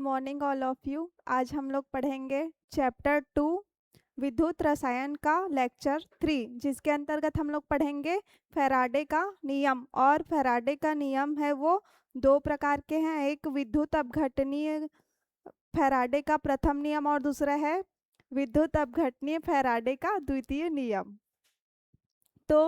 Morning all of you. आज हम लोग पढ़ेंगे चैप्टर 2 विद्युत रसायन का लेक्चर 3, जिसके अंतर्गत हम लोग पढ़ेंगे फैराडे का नियम। और फैराडे का नियम है वो दो प्रकार के हैं, एक विद्युत अपघटनीय फैराडे का प्रथम नियम और दूसरा है विद्युत अपघटनीय फैराडे का द्वितीय नियम। तो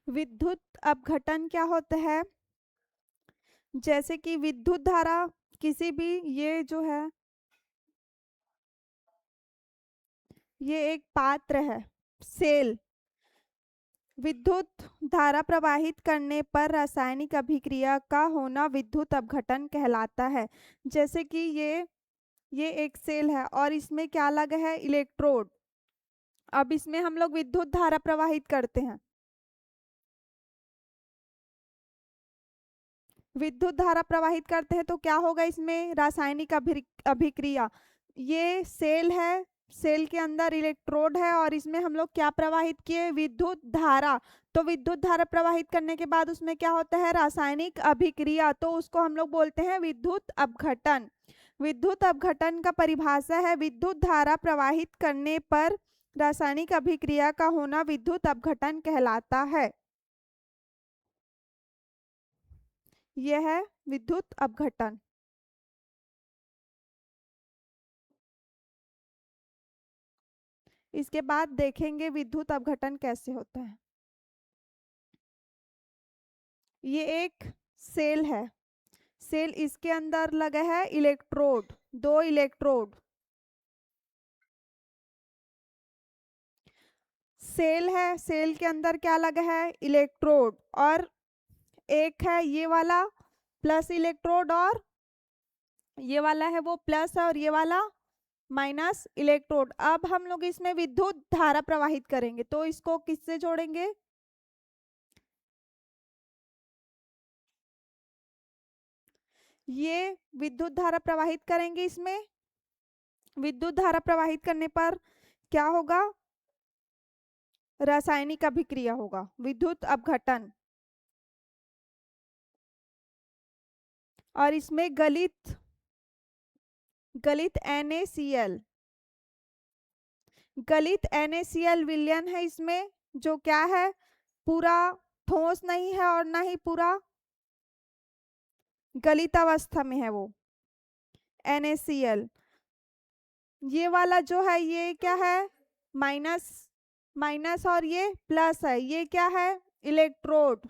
विद्युत अपघटन क्या होता है? जैसे कि विद्युत धारा किसी भी, ये जो है ये एक पात्र है, सेल। विद्युत धारा प्रवाहित करने पर रासायनिक अभिक्रिया का होना विद्युत अपघटन कहलाता है। जैसे कि ये एक सेल है और इसमें क्या लगा है? इलेक्ट्रोड। अब इसमें हम लोग विद्युत धारा प्रवाहित करते हैं। विद्युत धारा प्रवाहित करते हैं तो क्या होगा? इसमें रासायनिक अभिक्रिया। ये सेल है, सेल के अंदर इलेक्ट्रोड है और इसमें हम लोग क्या प्रवाहित किए? विद्युत धारा। तो विद्युत धारा प्रवाहित करने के बाद उसमें क्या होता है? रासायनिक अभिक्रिया। तो उसको हम लोग बोलते हैं विद्युत अपघटन। विद्युत अपघटन का परिभाषा है विद्युत धारा प्रवाहित करने पर रासायनिक अभिक्रिया का होना विद्युत अपघटन कहलाता है। यह है विद्युत अपघटन। इसके बाद देखेंगे विद्युत अपघटन कैसे होता है। ये एक सेल है, सेल, इसके अंदर लगा है इलेक्ट्रोड, दो इलेक्ट्रोड। सेल है, सेल के अंदर क्या लगा है? इलेक्ट्रोड। और एक है ये वाला प्लस इलेक्ट्रोड और ये वाला है वो प्लस और ये वाला माइनस इलेक्ट्रोड। अब हम लोग इसमें विद्युत धारा प्रवाहित करेंगे तो इसको किससे जोड़ेंगे? ये विद्युत धारा प्रवाहित करेंगे। इसमें विद्युत धारा प्रवाहित करने पर क्या होगा? रासायनिक अभिक्रिया होगा, विद्युत अपघटन। और इसमें गलित NaCl, गलित NaCl विलयन है इसमें, जो क्या है? पूरा ठोस नहीं है और ना ही पूरा गलित अवस्था में है वो NaCl। ये वाला जो है ये क्या है? माइनस, माइनस और ये प्लस है। ये क्या है? इलेक्ट्रोड।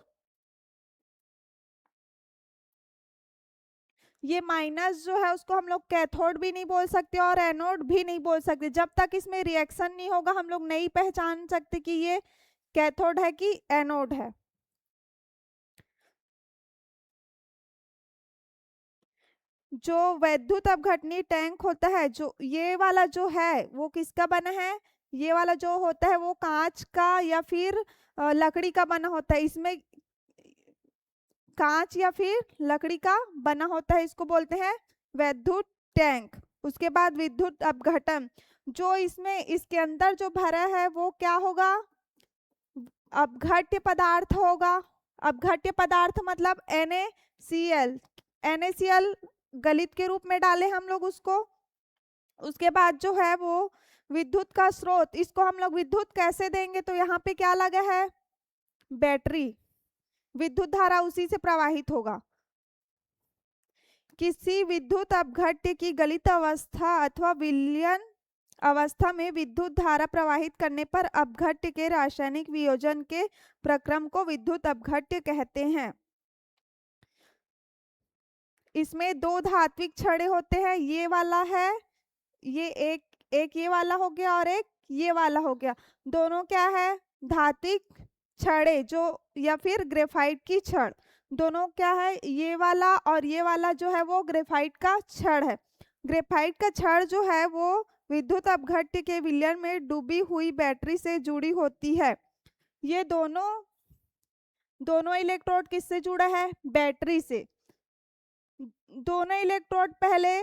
ये माइनस जो है उसको हम लोग कैथोड भी नहीं बोल सकते और एनोड भी नहीं बोल सकते। जब तक इसमें रिएक्शन नहीं होगा हम लोग नहीं पहचान सकते कि ये कैथोड है कि एनोड है। जो वैद्युत अपघटनीय टैंक होता है, जो ये वाला जो है वो किसका बना है? ये वाला जो होता है वो कांच का या फिर लकड़ी का बना होता है। इसमें कांच या फिर लकड़ी का बना होता है, इसको बोलते हैं वैद्युत टैंक। उसके बाद विद्युत अपघटन, जो इसमें इसके अंदर जो भरा है वो क्या होगा? अपघट्य पदार्थ होगा। अपघट्य पदार्थ मतलब NaCl। NaCl गलित के रूप में डाले हम लोग उसको। उसके बाद जो है वो विद्युत का स्रोत, इसको हम लोग विद्युत कैसे देंगे? तो यहाँ पे क्या लगा है? बैटरी। विद्युत धारा उसी से प्रवाहित होगा। किसी विद्युत अपघट्य की गलित अवस्था अथवा विलयन अवस्था में विद्युत धारा प्रवाहित करने पर अपघट्य के रासायनिक वियोजन के प्रक्रम को विद्युत अपघट्य कहते हैं। इसमें दो धात्विक छड़े होते हैं, ये वाला है, ये एक ये वाला हो गया और एक ये वाला हो गया। दोनों क्या है? धात्विक छड़े, जो या फिर ग्रेफाइट की छड़। दोनों क्या है? ये वाला और ये वाला जो है वो ग्रेफाइट का छड़ है। ग्रेफाइट का छड़ जो है वो विद्युत अपघट्य के विलयन में डूबी हुई बैटरी से जुड़ी होती है। ये दोनों इलेक्ट्रोड किससे जुड़ा है? बैटरी से। दोनों इलेक्ट्रोड पहले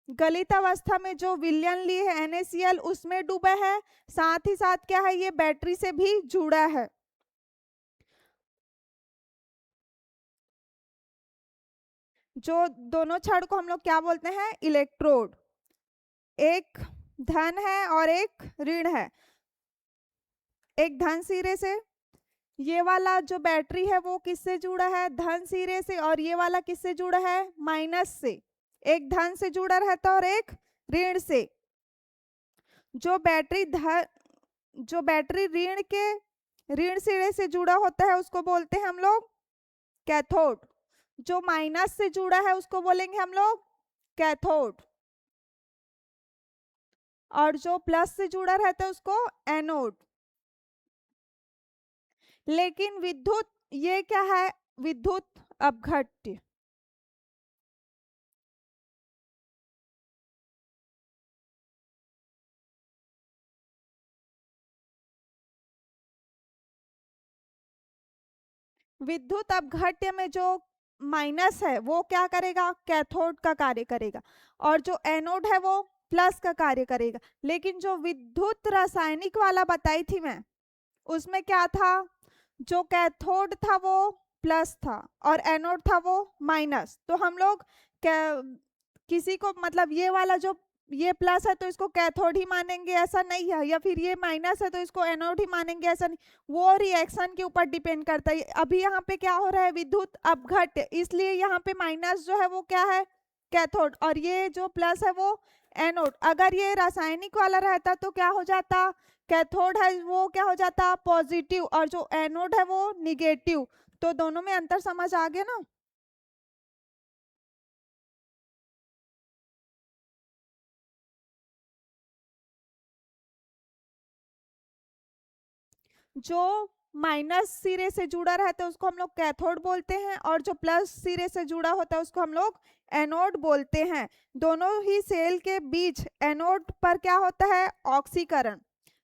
गलित अवस्था में जो विलयन ली है NaCl उसमें डूबा है, साथ ही साथ क्या है, ये बैटरी से भी जुड़ा है। जो दोनों छड़ को हम लोग क्या बोलते हैं? इलेक्ट्रोड। एक धन है और एक ऋण है। एक धन सिरे से, ये वाला जो बैटरी है वो किससे जुड़ा है? धन सिरे से। और ये वाला किससे जुड़ा है? माइनस से। एक धन से जुड़ा रहता है और एक ऋण से। जो बैटरी धन जो बैटरी ऋण सिरे से जुड़ा होता है उसको बोलते हैं हम लोग कैथोड। जो माइनस से जुड़ा है उसको बोलेंगे हम लोग कैथोड। और जो प्लस से जुड़ा रहता है उसको एनोड। लेकिन विद्युत, ये क्या है? विद्युत अपघट्य। विद्युत अपघट्य में जो माइनस है वो क्या करेगा? कैथोड का कार्य करेगा। और जो एनोड है वो प्लस का कार्य करेगा। लेकिन जो विद्युत रासायनिक वाला बताई थी मैं, उसमें क्या था? जो कैथोड था वो प्लस था और एनोड था वो माइनस। तो हम लोग किसी को मतलब ये वाला जो ये प्लस है तो इसको कैथोड ही मानेंगे ऐसा नहीं है, या फिर ये माइनस है तो इसको एनोड ही मानेंगे ऐसा नहीं। वो रिएक्शन के ऊपर डिपेंड करता है। अभी यहाँ पे क्या हो रहा है? विद्युत अपघट्य, इसलिए यहाँ पे माइनस जो है वो क्या है? कैथोड। और ये जो प्लस है वो एनोड। अगर ये रासायनिक वाला रहता तो क्या हो जाता? कैथोड है वो क्या हो जाता? पॉजिटिव। और जो एनोड है वो निगेटिव। तो दोनों में अंतर समझ आ गया ना? जो माइनस सिरे से जुड़ा रहता है उसको हम लोग कैथोड बोलते हैं, और जो प्लस सिरे से जुड़ा होता है उसको हम लोग एनोड बोलते हैं। दोनों ही सेल के बीच एनोड पर क्या होता है? ऑक्सीकरण।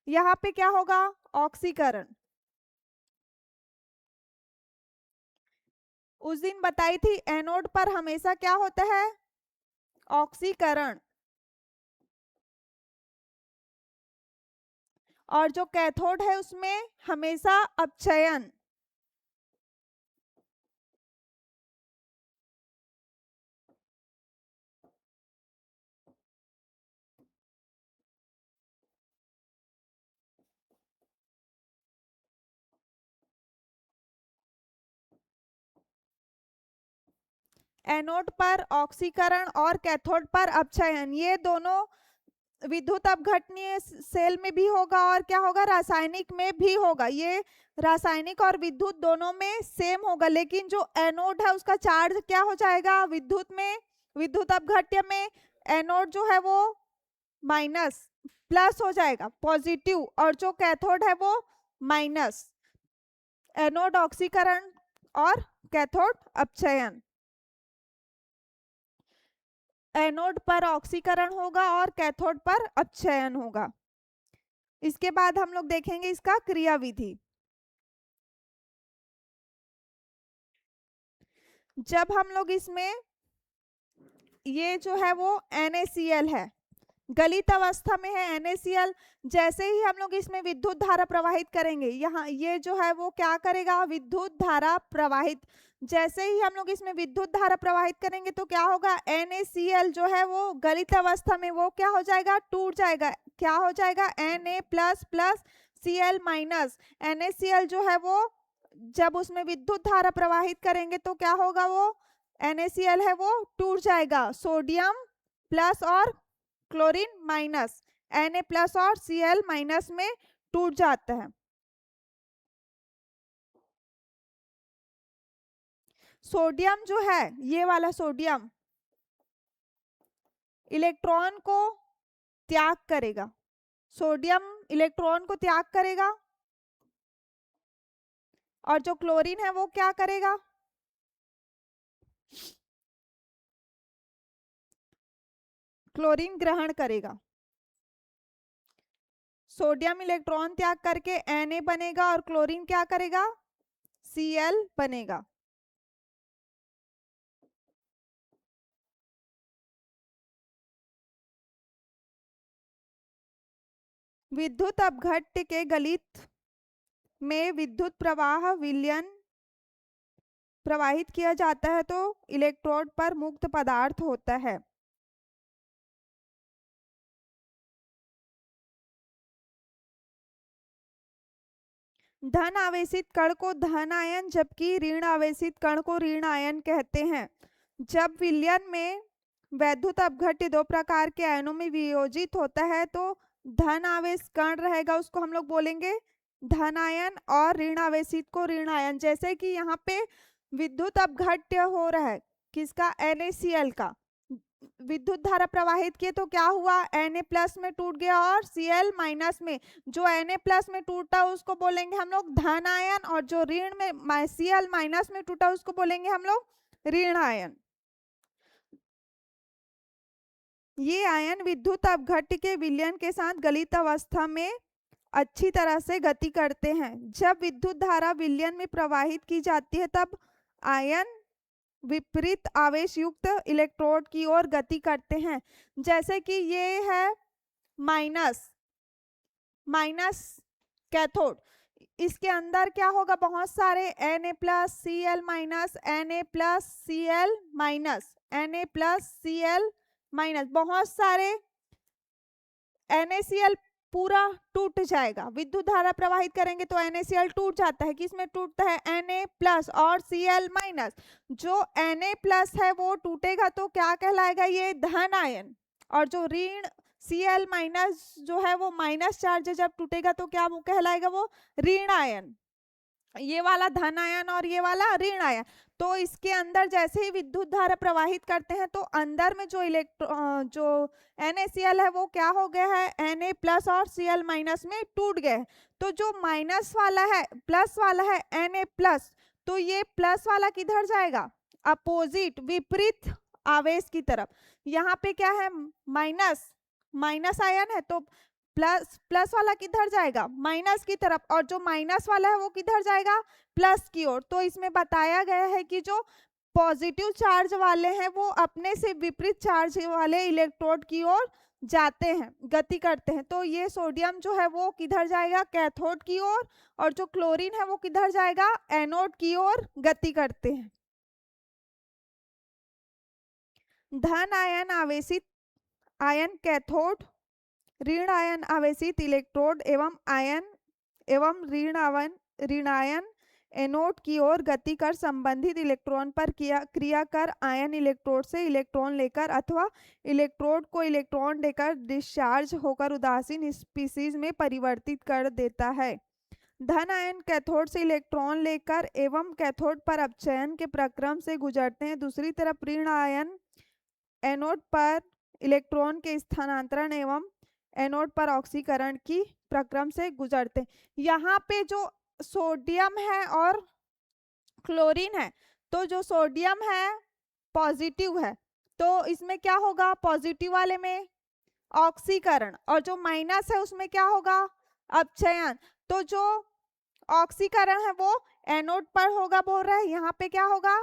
यहाँ पे क्या होगा? ऑक्सीकरण। उस दिन बताई थी एनोड पर हमेशा क्या होता है? ऑक्सीकरण। और जो कैथोड है उसमें हमेशा अपचयन। एनोड पर ऑक्सीकरण और कैथोड पर अपचयन, ये दोनों विद्युत अपघटनीय सेल में भी होगा और क्या होगा? रासायनिक में भी होगा। ये रासायनिक और विद्युत दोनों में सेम होगा। लेकिन जो एनोड है उसका चार्ज क्या हो जाएगा? विद्युत में, विद्युत अपघट्य में एनोड जो है वो माइनस प्लस हो जाएगा, पॉजिटिव। और जो कैथोड है वो माइनस। एनोड ऑक्सीकरण और कैथोड अपचयन। एनोड पर ऑक्सीकरण होगा और कैथोड पर अपचयन होगा। इसके बाद हम लोग देखेंगे इसका क्रियाविधि। जब हम लोग इसमें ये जो है वो NaCl है, गलित अवस्था में है NaCl। जैसे ही हम लोग इसमें विद्युत धारा प्रवाहित करेंगे, यहाँ ये जो है वो क्या करेगा? विद्युत धारा प्रवाहित। जैसे ही हम लोग इसमें विद्युत धारा प्रवाहित करेंगे तो क्या होगा? NaCl जो है वो गलित अवस्था में वो क्या हो जाएगा? टूट जाएगा। क्या हो जाएगा? Na plus plus Cl minus. NaCl जो है वो जब उसमें विद्युत धारा प्रवाहित करेंगे तो क्या होगा? वो NaCl है वो टूट जाएगा। सोडियम प्लस और क्लोरीन माइनस, Na प्लस और Cl माइनस में टूट जाता है। सोडियम जो है, ये वाला सोडियम इलेक्ट्रॉन को त्याग करेगा। सोडियम इलेक्ट्रॉन को त्याग करेगा। और जो क्लोरीन है वो क्या करेगा? क्लोरीन ग्रहण करेगा। सोडियम इलेक्ट्रॉन त्याग करके Na बनेगा और क्लोरीन क्या करेगा, Cl बनेगा। विद्युत अपघट्य के गलित में विद्युत प्रवाह विलयन प्रवाहित किया जाता है तो इलेक्ट्रोड पर मुक्त पदार्थ होता है। धन आवेशित कण को धन आयन जबकि ऋण आवेशित कण को ऋण आयन कहते हैं। जब विलयन में वैद्युत अपघट्य दो प्रकार के आयनों में वियोजित होता है तो धन आवेश कण रहेगा, उसको हम लोग बोलेंगे धन आयन, और ऋण आवेशित को ऋण आयन। जैसे कि यहाँ पे विद्युत अपघट्य हो रहा है किसका, NaCl का, विद्युत धारा प्रवाहित किए तो क्या हुआ, Na प्लस में टूट गया और Cl माइनस में, जो Na प्लस में टूटा उसको बोलेंगे हम लोग धन आयन, और जो ऋण में Cl माइनस में टूटा उसको बोलेंगे हम लोग ऋण आयन। ये आयन विद्युत अपघट्य के विलयन के साथ गलित अवस्था में अच्छी तरह से गति करते हैं। जब विद्युत धारा विलयन में प्रवाहित की जाती है तब आयन विपरीत आवेश युक्त इलेक्ट्रोड की ओर गति करते हैं। जैसे कि ये है माइनस कैथोड, इसके अंदर क्या होगा, बहुत सारे Na plus Cl minus, Na plus Cl minus, Na plus Cl minus, बहुत सारे NaCl पूरा टूट जाएगा। विद्युत धारा प्रवाहित करेंगे तो NaCl टूट जाता है, किसमें टूटता है, Na प्लस और Cl माइनस। जो Na प्लस है वो टूटेगा तो क्या कहलाएगा, ये धन आयन, और जो ऋण Cl माइनस जो है वो माइनस चार्ज जब टूटेगा तो क्या वो कहलाएगा, वो ऋण आयन। ये वाला धन आयन और ये वाला ऋण आयन। तो इसके अंदर जैसे ही विद्युत धारा प्रवाहित करते हैं तो अंदर में जो NaCl है वो क्या हो गया है, Na प्लस और Cl माइनस में टूट गए। तो जो माइनस वाला है, प्लस वाला है Na प्लस, तो ये प्लस वाला किधर जाएगा, अपोजिट विपरीत आवेश की तरफ। यहाँ पे क्या है, माइनस आयन है तो प्लस वाला किधर जाएगा, माइनस की तरफ, और जो माइनस वाला है वो किधर जाएगा, प्लस की ओर। तो इसमें बताया गया है कि जो पॉजिटिव चार्ज वाले हैं वो अपने से विपरीत चार्ज वाले इलेक्ट्रोड की ओर जाते हैं, गति करते हैं। तो ये सोडियम जो है वो किधर जाएगा, कैथोड की ओर, और जो क्लोरीन है वो किधर जाएगा, एनोड की ओर गति करते हैं। धन आयन आवेशित आयन कैथोड, ऋण आयन आवेशित इलेक्ट्रोड एवं ऋण आयन एनोड की ओर गति कर संबंधित इलेक्ट्रॉन पर क्रिया कर आयन इलेक्ट्रोड से इलेक्ट्रॉन लेकर अथवा इलेक्ट्रोड को इलेक्ट्रॉन देकर डिस्चार्ज होकर उदासीन स्पीशीज में परिवर्तित कर देता है। धन आयन कैथोड से इलेक्ट्रॉन लेकर एवं कैथोड पर अपचयन के प्रक्रम से गुजरते हैं। दूसरी तरफ ऋण आयन एनोड पर इलेक्ट्रॉन के स्थानांतरण एवं एनोड पर ऑक्सीकरण की प्रक्रम से गुजरते। यहाँ पे जो सोडियम है और क्लोरीन है, तो जो सोडियम है पॉजिटिव है तो इसमें क्या होगा, पॉजिटिव वाले में ऑक्सीकरण, और जो माइनस है उसमें क्या होगा, अपचयन। तो जो ऑक्सीकरण है वो एनोड पर होगा बोल रहा है, यहाँ पे क्या होगा,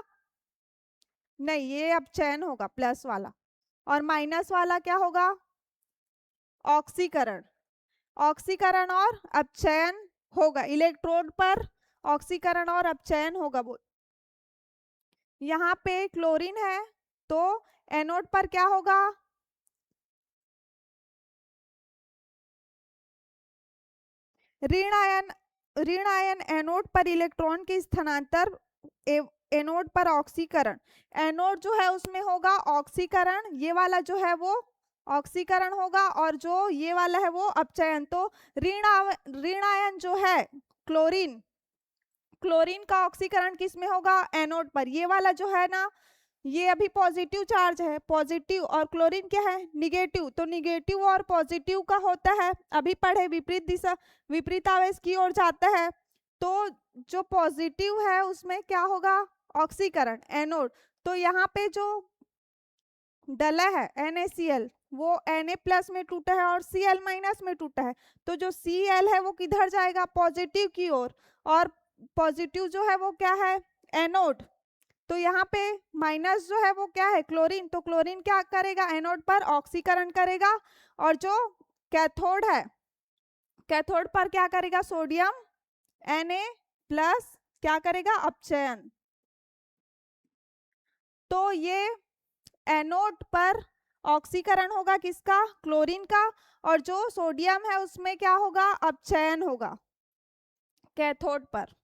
नहीं ये अपचयन होगा प्लस वाला, और माइनस वाला क्या होगा, ऑक्सीकरण। ऑक्सीकरण और अपचयन होगा, इलेक्ट्रोड पर ऑक्सीकरण और अपचयन होगा। यहाँ पे क्लोरीन है तो एनोड पर क्या होगा, ऋण आयन एनोड पर इलेक्ट्रॉन के स्थानांतर एनोड पर ऑक्सीकरण। एनोड जो है उसमें होगा ऑक्सीकरण, ये वाला जो है वो ऑक्सीकरण होगा, और जो ये वाला है वो अपचयन। तो ऋण आयन जो है क्लोरीन का ऑक्सीकरण किस में होगा, एनोड पर। ये वाला जो है ना ये अभी पॉजिटिव चार्ज है, पॉजिटिव, और क्लोरीन क्या है, निगेटिव। तो निगेटिव और पॉजिटिव का होता है, अभी पढ़े, विपरीत दिशा विपरीत आवेश की ओर जाता है। तो जो पॉजिटिव है उसमें क्या होगा, ऑक्सीकरण, एनोड। तो यहाँ पे जो डला है NaCl वो Na+ में टूटा है और Cl- में टूटा है, तो जो Cl है वो किधर जाएगा, पॉजिटिव की ओर, और पॉजिटिव जो है वो क्या है, एनोड। तो यहाँ पे माइनस जो है वो क्या है, क्लोरीन, तो क्लोरीन क्या करेगा, एनोड पर ऑक्सीकरण करेगा, और जो कैथोड है, कैथोड पर क्या करेगा, सोडियम Na+ क्या करेगा, अपचयन। तो ये एनोड पर ऑक्सीकरण होगा किसका, क्लोरीन का, और जो सोडियम है उसमें क्या होगा, अपचयन होगा कैथोड पर।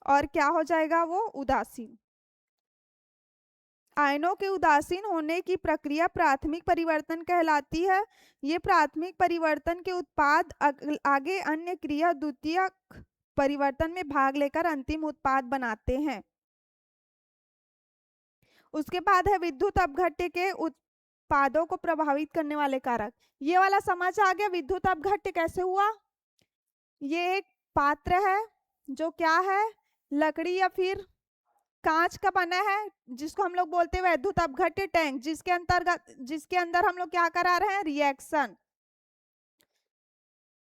और क्या हो जाएगा, वो उदासीन। आयनों के उदासीन होने की प्रक्रिया प्राथमिक परिवर्तन कहलाती है। ये प्राथमिक परिवर्तन के उत्पाद आगे अन्य क्रिया द्वितीयक परिवर्तन में भाग लेकर अंतिम उत्पाद बनाते हैं। उसके बाद है विद्युत अपघट्य के उत्पादों को प्रभावित करने वाले कारक। ये वाला समझ आ गया, विद्युत अपघट्य कैसे हुआ। ये एक पात्र है जो क्या है, लकड़ी या फिर कांच का बना है, जिसको हम लोग बोलते हैं वैद्युत अपघट्य टैंक, जिसके अंदर हम लोग क्या करा रहे हैं, रिएक्शन।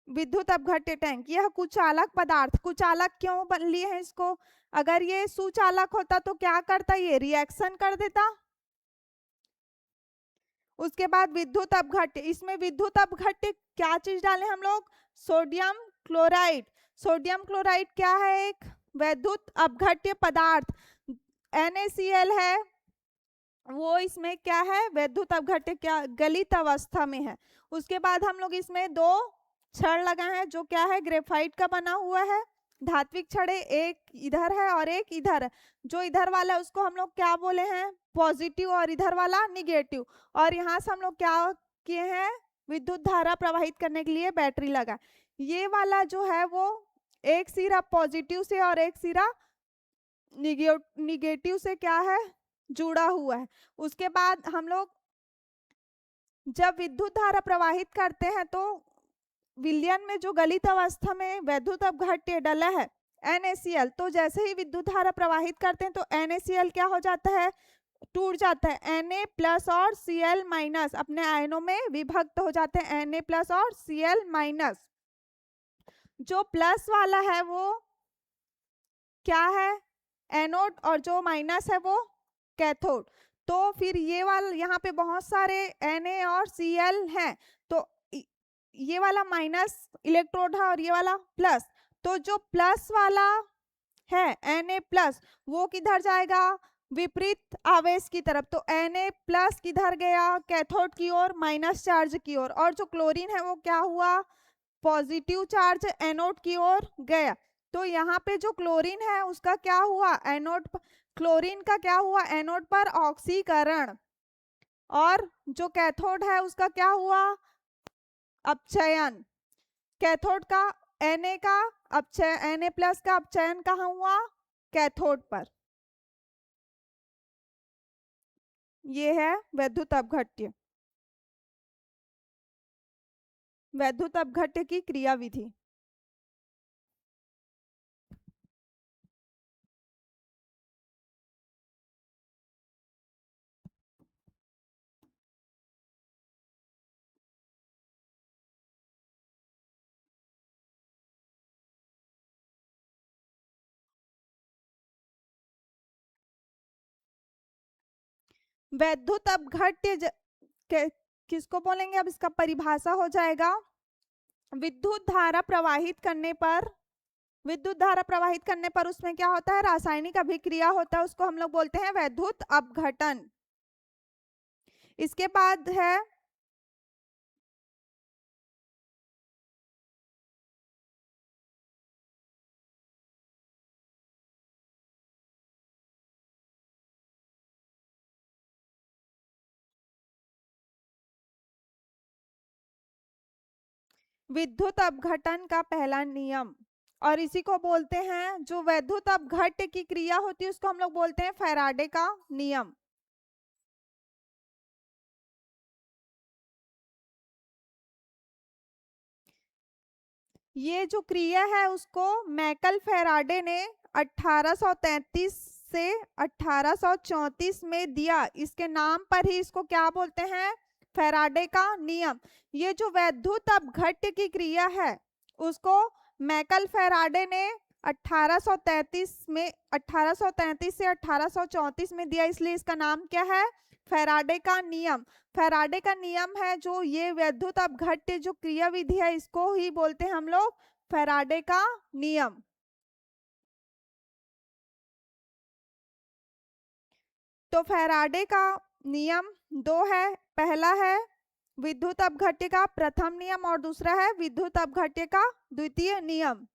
विद्युत अपघट्य टैंक, यह कुचालक पदार्थ, कुचालक क्यों बन लिए हैं इसको, अगर ये सुचालक होता तो क्या करता, ये रिएक्शन कर देता। उसके बाद विद्युत अपघट्य, इसमें विद्युत अपघट्य क्या चीज डाले हम लोग, सोडियम क्लोराइड। सोडियम क्लोराइड क्या है, एक वैद्युत अपघट्य पदार्थ। NaCl है वो इसमें क्या है, वैद्युत अपघट्य क्या गलित अवस्था में है। उसके बाद हम लोग इसमें दो छड़ लगाए हैं जो क्या है, ग्रेफाइट का बना हुआ है। धात्विक छड़े एक इधर है और एक इधर है, जो इधर वाला है उसको हम लोग क्या बोले हैं, पॉजिटिव, और इधर वाला निगेटिव। और यहाँ से हम लोग क्या किए हैं, विद्युत धारा प्रवाहित करने के लिए बैटरी लगा। ये वाला जो है वो एक सिरा पॉजिटिव से और एक सिरा निगेटिव से क्या है, जुड़ा हुआ है। उसके बाद हम लोग जब विद्युत धारा प्रवाहित करते हैं तो विलयन में जो गलित अवस्था में वैद्युत अपघट्य डला है NaCl, तो जैसे ही विद्युत धारा प्रवाहित करते हैं तो NaCl क्या हो जाता है, टूट जाता है। Na+ और Cl- अपने आयनों में विभक्त हो जाते हैं, Na+ और Cl-। जो प्लस वाला है वो क्या है, एनोड, और जो माइनस है वो कैथोड। तो फिर ये वाला यहाँ पे बहुत सारे Na और Cl हैं, तो ये वाला माइनस इलेक्ट्रोड है और ये वाला प्लस। तो जो प्लस वाला है Na+, वो किधर जाएगा, विपरीत आवेश की तरफ। तो Na+ किधर गया, कैथोड की ओर, माइनस चार्ज की ओर। और जो क्लोरीन है वो क्या हुआ, पॉजिटिव चार्ज एनोड की ओर गया। तो यहाँ पे जो क्लोरीन है उसका क्या हुआ, एनोड, क्लोरीन का क्या हुआ, एनोड पर ऑक्सीकरण, और जो कैथोड है उसका क्या हुआ, अपचयन। कैथोड का Na का अपचयन, Na+ का अपचयन कहाँ हुआ, कैथोड पर। ये है वैद्युत अपघट्य, वैद्युत अपघट्य की क्रियाविधि। वैद्युत अपघट्य किसको बोलेंगे, अब इसका परिभाषा हो जाएगा, विद्युत धारा प्रवाहित करने पर, विद्युत धारा प्रवाहित करने पर उसमें क्या होता है, रासायनिक अभिक्रिया होता है, उसको हम लोग बोलते हैं वैद्युत अपघटन। इसके बाद है विद्युत अपघटन का पहला नियम, और इसी को बोलते हैं, जो वैद्युत अपघट्य की क्रिया होती है उसको हम लोग बोलते हैं फैराडे का नियम। ये जो क्रिया है उसको मैकल फैराडे ने 1833 से 1834 में दिया, इसके नाम पर ही इसको क्या बोलते हैं? फैराडे का नियम। ये जो वैद्युत अपघट्य की क्रिया है उसको मैकल फैराडे ने 1833 से 1834 में दिया, इसलिए इसका नाम क्या है? फैराडे का नियम। फैराडे का नियम है जो ये वैद्युत अपघट्य जो क्रिया विधि है इसको ही बोलते हैं हम लोग फैराडे का नियम। तो फैराडे का नियम दो है, पहला है विद्युत अपघट्य का प्रथम नियम और दूसरा है विद्युत अपघट्य का द्वितीय नियम।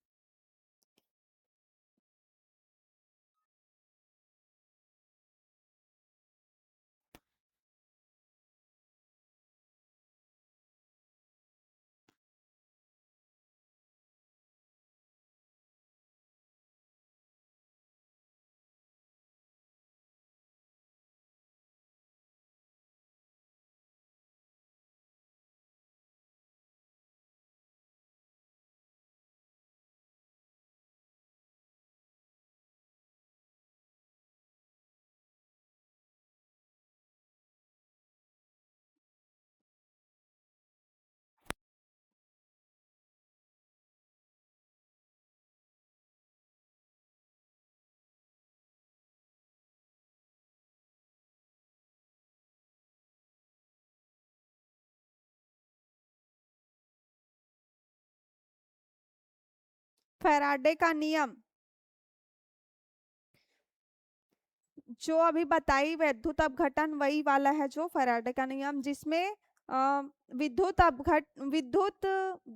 फैराडे का नियम जो अभी बताई वैद्युत अपघटन वही वाला है जो फैराडे का नियम, जिसमें विद्युत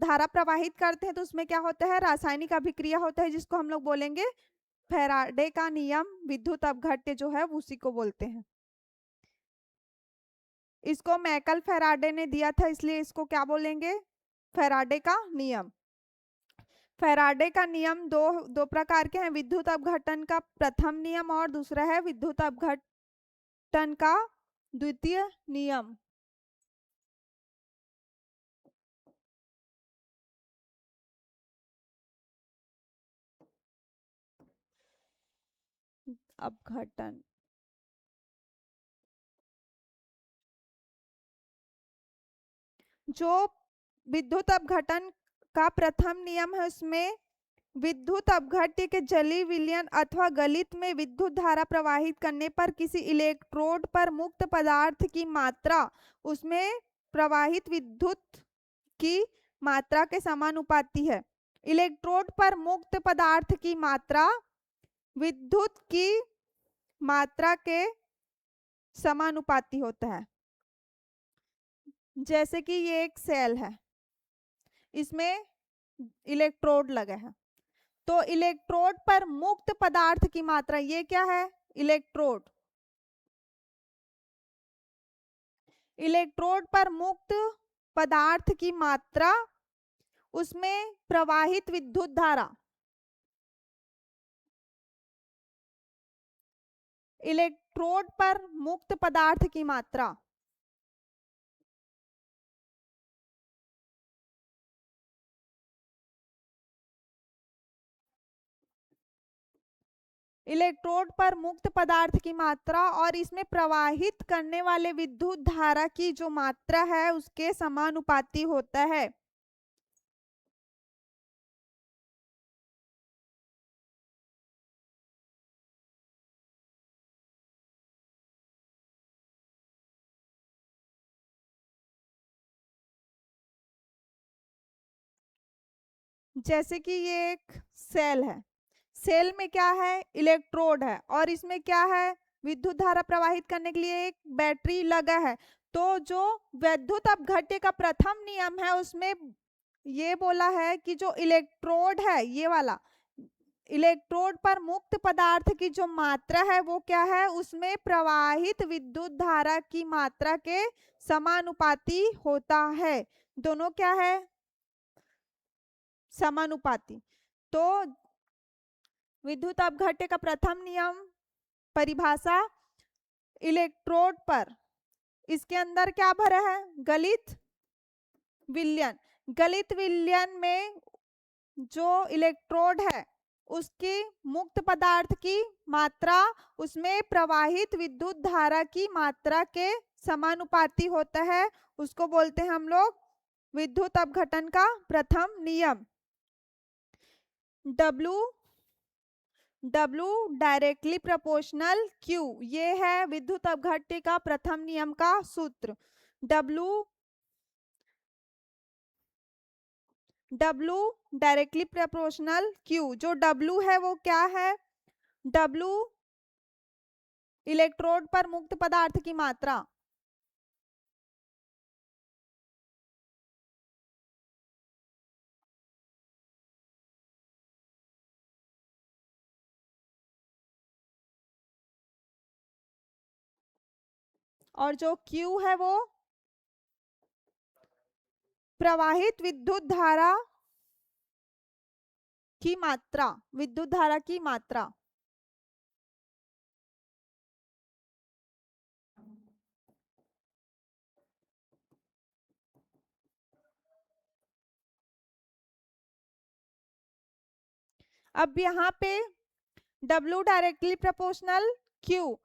धारा प्रवाहित करते हैं तो उसमें क्या होता है? रासायनिक अभिक्रिया होता है, जिसको हम लोग बोलेंगे फैराडे का नियम। विद्युत अपघट्य जो है उसी को बोलते हैं। इसको मैकल फैराडे ने दिया था, इसलिए इसको क्या बोलेंगे? फैराडे का नियम। फैराडे का नियम दो प्रकार के हैं, विद्युत अपघटन का प्रथम नियम और दूसरा है विद्युत अपघटन का द्वितीय नियम। अपघटन जो विद्युत अपघटन का प्रथम नियम है उसमें विद्युत अपघट्य के जलीय विलयन अथवा गलित में विद्युत धारा प्रवाहित करने पर किसी इलेक्ट्रोड पर मुक्त पदार्थ की मात्रा उसमें प्रवाहित विद्युत की मात्रा के समानुपाती है। इलेक्ट्रोड पर मुक्त पदार्थ की मात्रा विद्युत की मात्रा के समानुपाती होता है। जैसे कि ये एक सेल है, इसमें इलेक्ट्रोड लगे हैं, तो इलेक्ट्रोड पर मुक्त पदार्थ की मात्रा, ये क्या है? इलेक्ट्रोड। इलेक्ट्रोड पर मुक्त पदार्थ की मात्रा उसमें प्रवाहित विद्युत धारा, इलेक्ट्रोड पर मुक्त पदार्थ की मात्रा इलेक्ट्रोड पर मुक्त पदार्थ की मात्रा और इसमें प्रवाहित करने वाले विद्युत धारा की जो मात्रा है उसके समानुपाती होता है। जैसे कि ये एक सेल है, सेल में क्या है? इलेक्ट्रोड है और इसमें क्या है? विद्युत धारा प्रवाहित करने के लिए एक बैटरी लगा है। तो जो विद्युत अपघट्य का प्रथम नियम है उसमें ये बोला है कि जो इलेक्ट्रोड है, ये वाला इलेक्ट्रोड पर मुक्त पदार्थ की जो मात्रा है वो क्या है? उसमें प्रवाहित विद्युत धारा की मात्रा के समानुपाती होता है। दोनों क्या है? समानुपाती। तो विद्युत अपघट्य का प्रथम नियम परिभाषा, इलेक्ट्रोड पर इसके अंदर क्या भरा है? गलित विलयन। गलित विलयन में जो इलेक्ट्रोड है उसके मुक्त पदार्थ की मात्रा उसमें प्रवाहित विद्युत धारा की मात्रा के समानुपाती होता है, उसको बोलते हैं हम लोग विद्युत अपघटन का प्रथम नियम। W डायरेक्टली प्रोपोर्शनल Q, ये है विद्युत अपघट्य का प्रथम नियम का सूत्र। W डायरेक्टली प्रोपोर्शनल Q, जो W है वो क्या है? W इलेक्ट्रोड पर मुक्त पदार्थ की मात्रा, और जो Q है वो प्रवाहित विद्युत धारा की मात्रा, विद्युत धारा की मात्रा। अब यहाँ पे W directly proportional Q,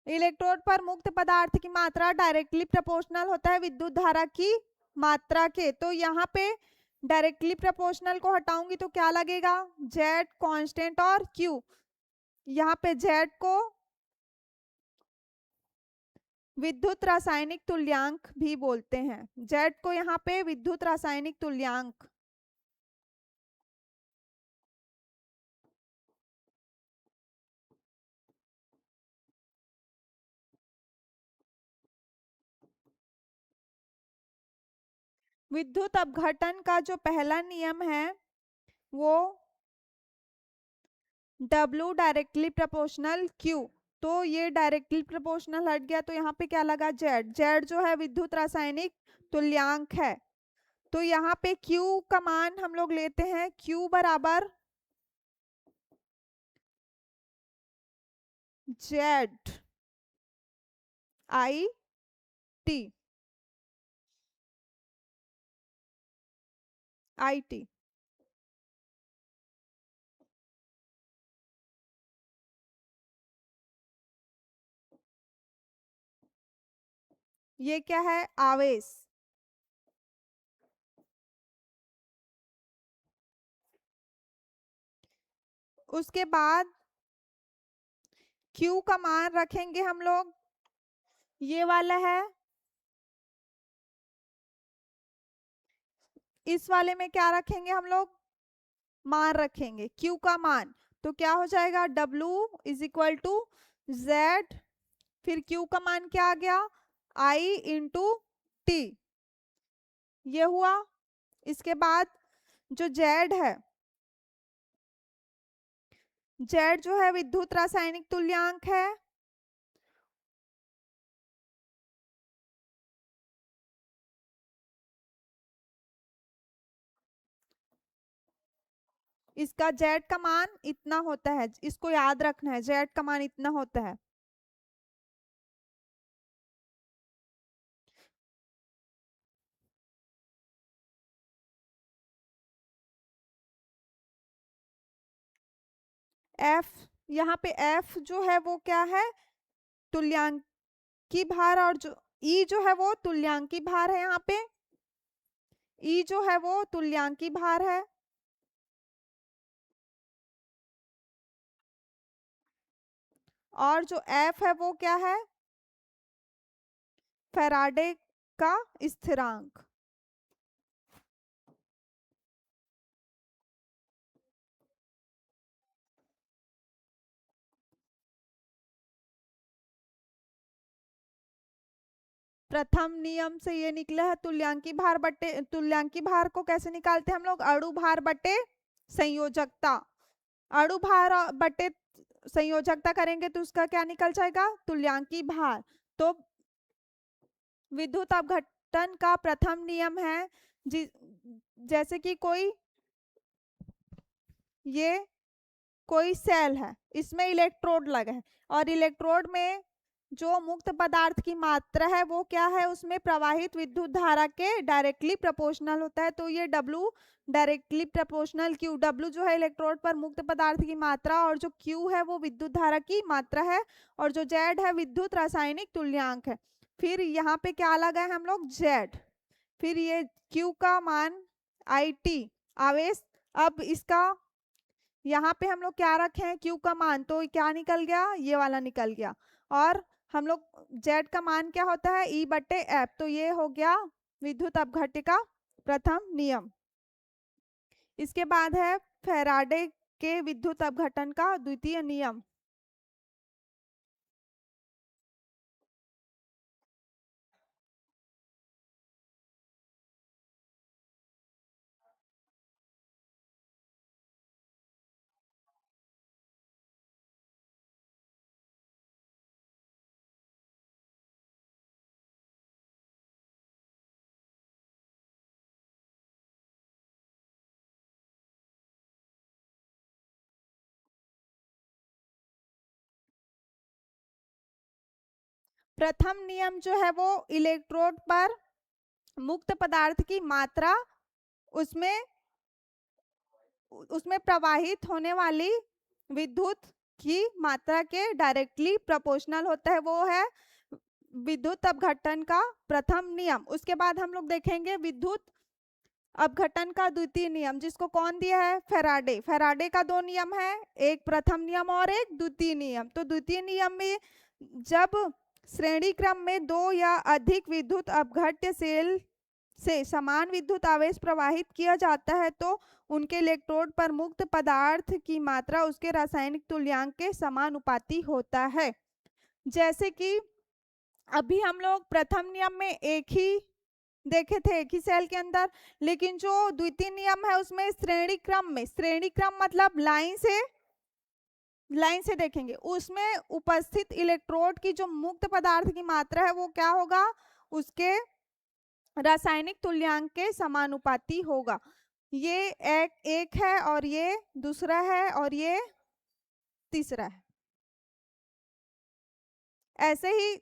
electrode पर मुक्त पदार्थ की मात्रा डायरेक्टली प्रोपोर्शनल होता है विद्युत धारा की मात्रा के। तो यहाँ पे डायरेक्टली प्रोपोर्शनल को हटाऊंगी तो क्या लगेगा? Z कांस्टेंट और Q, यहाँ पे Z को विद्युत रासायनिक तुल्यांक भी बोलते हैं। Z को यहाँ पे विद्युत रासायनिक तुल्यांक, विद्युत अपघटन का जो पहला नियम है वो W डायरेक्टली प्रोपोर्शनल Q, तो ये डायरेक्टली प्रोपोर्शनल हट गया तो यहाँ पे क्या लगा? Z जो है विद्युत रासायनिक तुल्यांक है। तो यहाँ पे Q का मान हम लोग लेते हैं Q बराबर Z I T IT। ये क्या है? आवेश। उसके बाद Q का मान रखेंगे हम लोग, ये वाला है। इस वाले में क्या रखेंगे हम लोग? मान रखेंगे Q का मान। तो क्या हो जाएगा? W is equal to Z, फिर Q का मान क्या आ गया? I इंटू T, ये हुआ। इसके बाद जो Z है, Z जो है विद्युत रासायनिक तुल्यांक है, इसका Z का मान इतना होता है, इसको याद रखना है, Z का मान इतना होता है। F, यहाँ पे F जो है वो क्या है? तुल्यांकी भार, और जो E जो है वो तुल्यांकी भार है। यहाँ पे E जो है वो तुल्यांकी भार है, और जो F है वो क्या है? फैराडे का स्थिरांक। प्रथम नियम से ये निकला है तुल्यांकी भार को कैसे निकालते हैं हम लोग? अणु भार बटे संयोजकता। अणु भार बटे संयोजकता करेंगे तो उसका क्या निकल जाएगा? तुल्यांकी भार। तो विद्युत अपघटन का प्रथम नियम है, जैसे कि ये कोई सेल है, इसमें इलेक्ट्रोड लगा है, और इलेक्ट्रोड में जो मुक्त पदार्थ की मात्रा है वो क्या है, उसमें प्रवाहित विद्युत धारा के डायरेक्टली प्रोपोर्शनल होता है। तो ये W directly proportional Q, W जो है इलेक्ट्रोड पर मुक्त पदार्थ की मात्रा और जो Q है वो विद्युत धारा की मात्रा है और जो Z है विद्युत रासायनिक तुल्यांक है। फिर यहाँ पे क्या लगाए हम लोग, Z। फिर ये Q का मान IT आवेश। अब इसका यहाँ पे हम लोग क्या रखे हैं, Q का मान, तो क्या निकल गया, ये वाला निकल गया। और हम लोग Z का मान क्या होता है, E/F। तो ये हो गया विद्युत अपघट्य का प्रथम नियम। इसके बाद है फैराडे के विद्युत अपघटन का द्वितीय नियम। प्रथम नियम जो है वो इलेक्ट्रोड पर मुक्त पदार्थ की मात्रा, उसमें उसमें प्रवाहित होने वाली विद्युत की मात्रा के डायरेक्टली प्रोपोर्शनल होता है, वो है विद्युत अपघटन का प्रथम नियम। उसके बाद हम लोग देखेंगे विद्युत अपघटन का द्वितीय नियम, जिसको कौन दिया है, फैराडे। फैराडे का दो नियम है, एक प्रथम नियम और एक द्वितीय नियम। तो द्वितीय नियम में जब श्रेणी क्रम में दो या अधिक विद्युत अपघट्य सेल से समान विद्युत आवेश प्रवाहित किया जाता है तो उनके इलेक्ट्रोड पर मुक्त पदार्थ की मात्रा उसके रासायनिक तुल्यांक के समानुपाती होता है। जैसे कि अभी हम लोग प्रथम नियम में एक ही देखे थे, एक ही सेल के अंदर, लेकिन जो द्वितीय नियम है उसमें श्रेणी क्रम में, श्रेणी क्रम मतलब लाइन से देखेंगे, उसमें उपस्थित इलेक्ट्रोड की जो मुक्त पदार्थ की मात्रा है वो क्या होगा, उसके रासायनिक तुल्यांक के समानुपाती होगा। ये एक है और ये दूसरा है और ये तीसरा है। ऐसे ही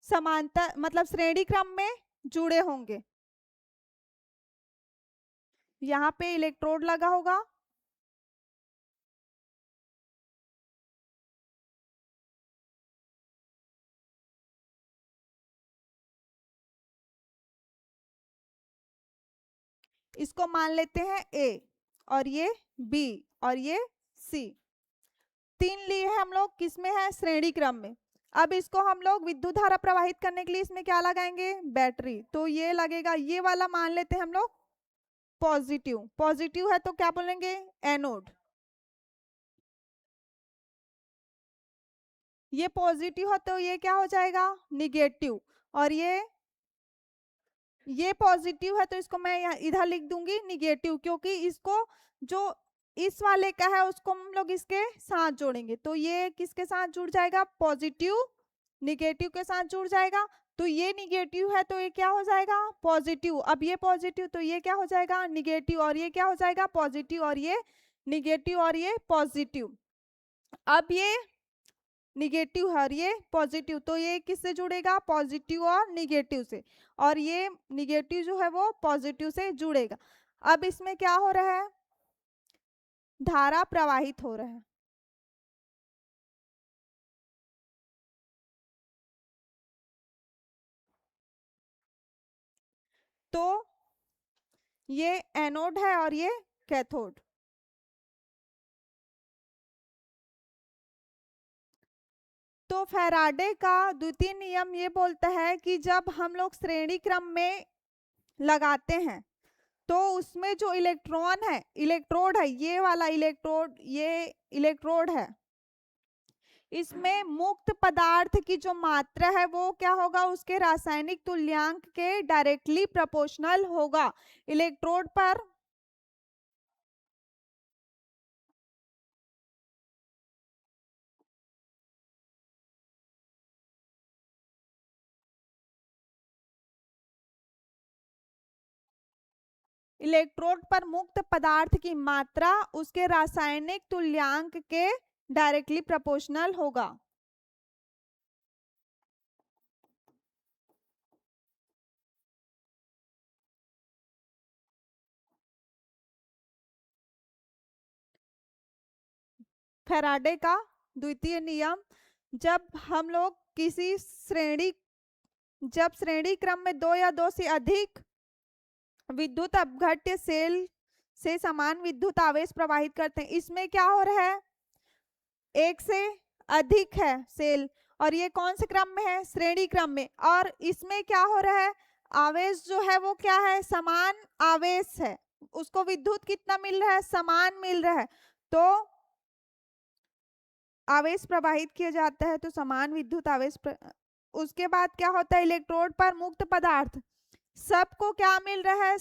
समांतर मतलब श्रेणी क्रम में जुड़े होंगे। यहाँ पे इलेक्ट्रोड लगा होगा, इसको मान लेते हैं A और ये B और ये C। तीन लिए हैं हम लोग, किसमें है, श्रेणी क्रम में। अब इसको हम लोग विद्युत धारा प्रवाहित करने के लिए इसमें क्या लगाएंगे, बैटरी। तो ये लगेगा, ये वाला मान लेते हैं हम लोग पॉजिटिव। पॉजिटिव है तो क्या बोलेंगे, एनोड। ये पॉजिटिव हो तो ये क्या हो जाएगा, निगेटिव। और ये पॉजिटिव है तो इसको मैं यहाँ इधर लिख दूंगी निगेटिव, क्योंकि इसको जो इस वाले का है उसको हम लोग इसके साथ जोड़ेंगे। तो ये किसके साथ जुड़ जाएगा, पॉजिटिव निगेटिव के साथ जुड़ जाएगा। तो ये निगेटिव है तो ये क्या हो जाएगा, पॉजिटिव। अब ये पॉजिटिव तो ये क्या हो जाएगा, निगेटिव। और ये क्या हो जाएगा, पॉजिटिव और ये निगेटिव और ये पॉजिटिव। अब ये निगेटिव है और ये पॉजिटिव, तो ये किससे जुड़ेगा, पॉजिटिव और निगेटिव से। और ये निगेटिव जो है वो पॉजिटिव से जुड़ेगा। अब इसमें क्या हो रहा है, धारा प्रवाहित हो रहा है। तो ये एनोड है और ये कैथोड। तो फैराडे का द्वितीय नियम ये बोलता है कि जब हम लोग श्रेणी क्रम में लगाते हैं तो उसमें जो इलेक्ट्रॉन है, इलेक्ट्रोड है, ये वाला इलेक्ट्रोड, ये इलेक्ट्रोड है, इसमें मुक्त पदार्थ की जो मात्रा है वो क्या होगा, उसके रासायनिक तुल्यांक के डायरेक्टली प्रोपोर्शनल होगा। इलेक्ट्रोड पर इलेक्ट्रोड पर मुक्त पदार्थ की मात्रा उसके रासायनिक तुल्यांक के डायरेक्टली प्रोपोर्शनल होगा। फैराडे का द्वितीय नियम, जब हम लोग किसी श्रेणी जब श्रेणी क्रम में दो या दो से अधिक विद्युत अपघट्य सेल से समान विद्युत आवेश प्रवाहित करते हैं, इसमें क्या हो रहा है, एक से अधिक है सेल, और ये कौन से क्रम में है, श्रेणी क्रम में, और इसमें क्या हो रहा है, आवेश जो है वो क्या है, समान आवेश है, उसको विद्युत कितना मिल रहा है, समान मिल रहा है, तो आवेश प्रवाहित किया जाता है, तो समान विद्युत आवेश उसके बाद क्या होता है, इलेक्ट्रोड पर मुक्त पदार्थ, सबको क्या मिल रहा है,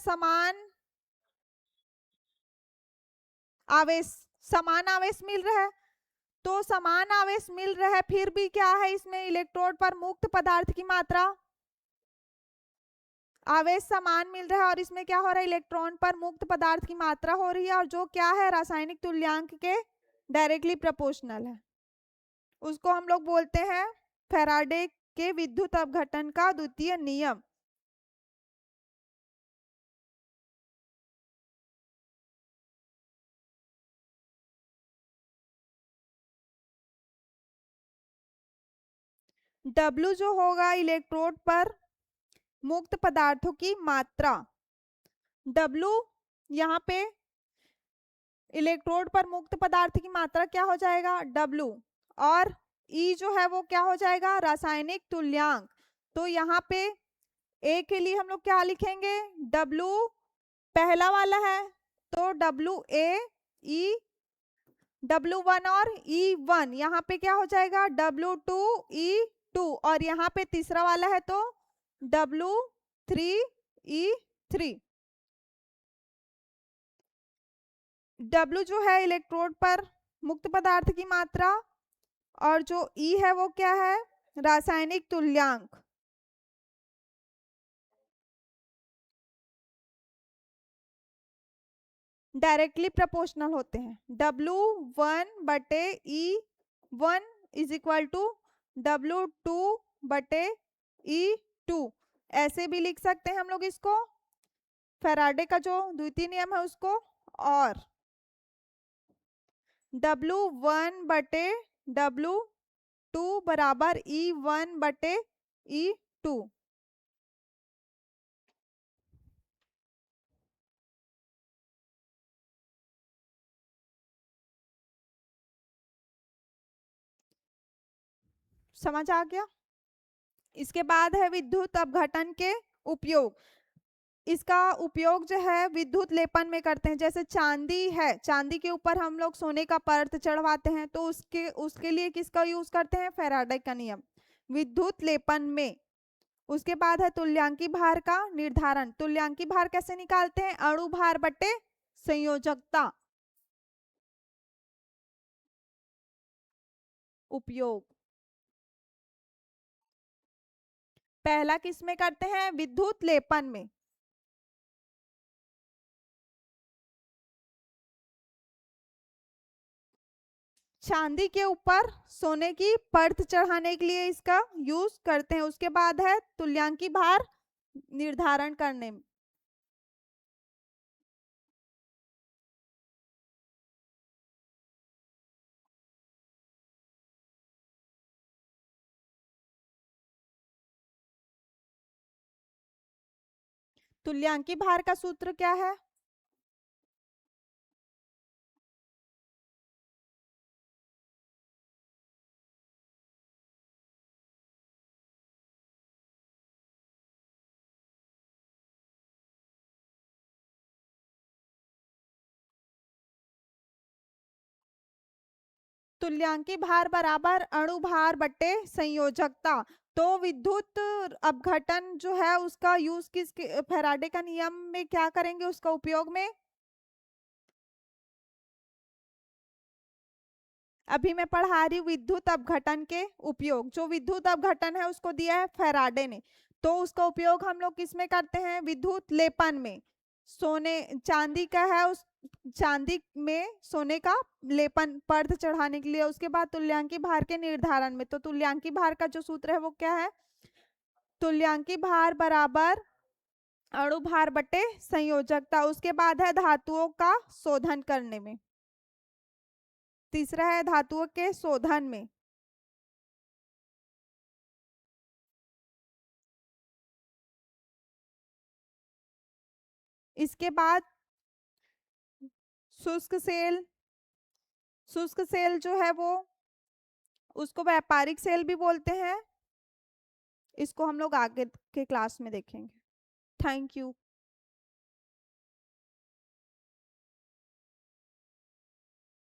आवेश समान आवेश मिल रहा है, तो समान आवेश मिल रहा है, फिर भी क्या है, इसमें इलेक्ट्रोड पर मुक्त पदार्थ की मात्रा, आवेश समान मिल रहा है, और इसमें क्या हो रहा है, इलेक्ट्रॉन पर मुक्त पदार्थ की मात्रा हो रही है, और जो क्या है, रासायनिक तुल्यांक के डायरेक्टली प्रोपोर्शनल है, उसको हम लोग बोलते हैं फैराडे के विद्युत अपघटन का द्वितीय नियम। W जो होगा इलेक्ट्रोड पर मुक्त पदार्थों की मात्रा, W यहाँ पे इलेक्ट्रोड पर मुक्त पदार्थ की मात्रा क्या हो जाएगा, W, और E जो है वो क्या हो जाएगा, रासायनिक तुल्यांक, तो यहाँ पे A के लिए हम लोग क्या लिखेंगे, W पहला वाला है, तो WA E W1 और E1, यहाँ पे क्या हो जाएगा, W2 E2, और यहाँ पे तीसरा वाला है तो W3 E3। W जो है इलेक्ट्रोड पर मुक्त पदार्थ की मात्रा, और जो E है वो क्या है, रासायनिक तुल्यांक, डायरेक्टली प्रोपोर्शनल होते हैं, W1/E1 is equal to W2/E2, ऐसे भी लिख सकते हैं हम लोग इसको, फैराडे का जो द्वितीय नियम है उसको, और W1/W2 बराबर E1/E2। समझ आ गया। इसके बाद है विद्युत अपघटन के उपयोग, इसका उपयोग जो है विद्युत लेपन में करते हैं, जैसे चांदी है, चांदी के ऊपर हम लोग सोने का परत चढ़वाते हैं, तो उसके उसके लिए किसका यूज करते हैं, फैराडे का नियम, विद्युत लेपन में। उसके बाद है तुल्यांकी भार का निर्धारण, तुल्यांकी भार कैसे निकालते हैं, अणु भार बटे संयोजकता। उपयोग पहला किस में करते हैं, विद्युत लेपन में। चांदी के ऊपर सोने की परत चढ़ाने के लिए इसका यूज करते हैं। उसके बाद है तुल्यांकी भार निर्धारण करने में। तुल्यांकी भार का सूत्र क्या है, तुल्यांकी भार बराबर अणु भार बटे संयोजकता। तो विद्युत अपघटन जो है उसका यूज किस फैराडे का नियम में क्या करेंगे, उसका उपयोग में, अभी मैं पढ़ा रही हूँ विद्युत अपघटन के उपयोग। जो विद्युत अपघटन है उसको दिया है फैराडे ने, तो उसका उपयोग हम लोग किस में करते हैं, विद्युत लेपन में। सोने चांदी का है, उस चांदी में सोने का लेपन परत चढ़ाने के लिए। उसके बाद तुल्यांकी भार के निर्धारण में, तो तुल्यांकी भार का जो सूत्र है वो क्या है, तुल्यांकी भार बराबर अणु भार बटे संयोजकता। उसके बाद है धातुओं का शोधन करने में। तीसरा है धातुओं के शोधन में। इसके बाद शुष्क सेल। शुष्क सेल जो है वो उसको व्यापारिक सेल भी बोलते हैं। इसको हम लोग आगे के क्लास में देखेंगे। Thank you.